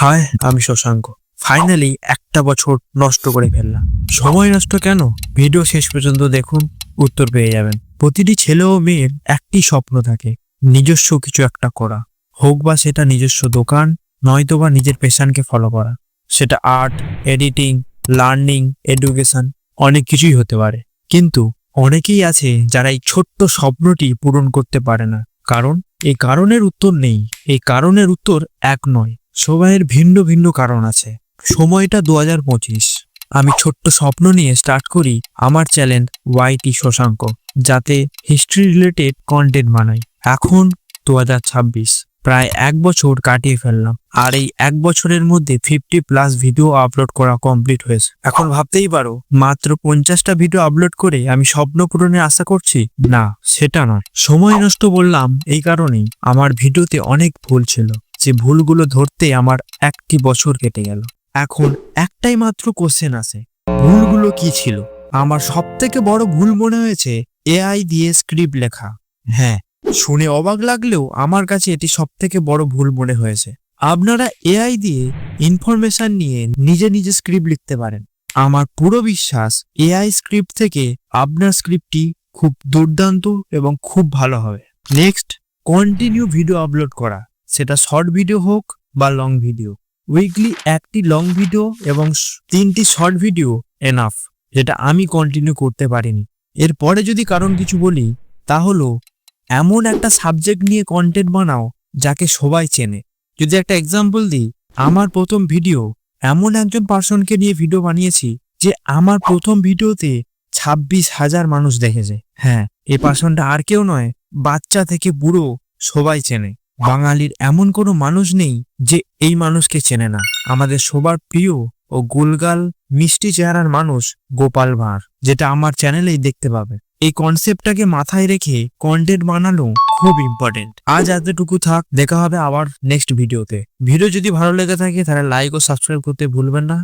High, আমি Shashanka. Finally একটা বছর নষ্ট করে ফেললাম। সময় নষ্ট কেন? ভিডিও শেষ পর্যন্ত দেখুন, উত্তর পেয়ে যাবেন। প্রতিটি ছেলে ও মেয়ের একটি স্বপ্ন থাকে, নিজস্ব কিছু একটা করা। হোক বা সেটা নিজস্ব দোকান, নয়তো বা নিজের পেশানকে ফলো করা। সেটা আর্ট, এডিটিং, লার্নিং, এডুকেশন, অনেক কিছুই হতে পারে। কিন্তু অনেকেই আছে যারা এই ছোট্ট স্বপ্নটি পূরণ করতে পারে না। কারণ এই কারণের উত্তর নেই। এই কারণের উত্তর এক নয়, সবাইয়ের ভিন্ন ভিন্ন কারণ আছে। সময়টা 2025। আমি ছোট্ট স্বপ্ন নিয়ে স্টার্ট করি আমার চ্যানেল ওয়াইটি শশাঙ্ক, যাতে হিস্ট্রি রিলেটেড কন্টেন্ট বানাই। এখন 2026, প্রায় এক বছর কাটিয়ে ফেললাম। আর এই এক বছরের মধ্যে 50+ ভিডিও আপলোড করা কমপ্লিট হয়েছে। এখন ভাবতেই পারো, মাত্র 50টা ভিডিও আপলোড করে আমি স্বপ্ন পূরণের আশা করছি? না, সেটা নয়। সময় নষ্ট বললাম এই কারণেই, আমার ভিডিওতে অনেক ভুল ছিল। যে ভুলগুলো ধরতে আমার একটি বছর কেটে গেল। এখন একটাই মাত্র কোশ্চেন আছে, ভুলগুলো কি ছিল? আমার সব থেকে বড় ভুল মনে হয়েছে এআই দিয়ে স্ক্রিপ্ট লেখা। হ্যাঁ, শুনে অবাক লাগলেও আমার কাছে এটি সব থেকে বড় ভুল মনে হয়েছে। আপনারা এআই দিয়ে ইনফরমেশন নিয়ে নিজে নিজে স্ক্রিপ্ট লিখতে পারেন। আমার পুরো বিশ্বাস এআই স্ক্রিপ্ট থেকে আপনার স্ক্রিপ্টটি খুব দুর্দান্ত এবং খুব ভালো হবে। নেক্সট, কন্টিনিউ ভিডিও আপলোড করা, সেটা শর্ট ভিডিও হোক বা লং ভিডিও। উইকলি একটি লং ভিডিও এবং 3টি শর্ট ভিডিও এনাফ, যেটা আমি কন্টিনিউ করতে পারিনি। এরপরে যদি কারণ কিছু বলি, তা হলো এমন একটা সাবজেক্ট নিয়ে কন্টেন্ট বানাও যাকে সবাই চেনে। যদি একটা এক্সাম্পল দিই, আমার প্রথম ভিডিও এমন একজন পার্সনকে নিয়ে ভিডিও বানিয়েছি যে আমার প্রথম ভিডিওতে 26,000 মানুষ দেখেছে। হ্যাঁ, এই পার্সনটা আর কেউ নয়, বাচ্চা থেকে বুড়ো সবাই চেনে। বাঙালির এমন কোনো মানুষ নেই যে এই মানুষকে চেনে না। আমাদের সবার প্রিয় ও গোলগাল মিষ্টি চেহারার মানুষ গোপাল ভাঁড়, যেটা আমার চ্যানেলেই দেখতে পাবে। এই কনসেপ্টটাকে মাথায় রেখে কন্টেন্ট বানানো খুব ইম্পর্টেন্ট। আজ এতটুকু থাক, দেখা হবে আবার নেক্সট ভিডিওতে। ভিডিও যদি ভালো লেগে থাকে তাহলে লাইক ও সাবস্ক্রাইব করতে ভুলবেন না।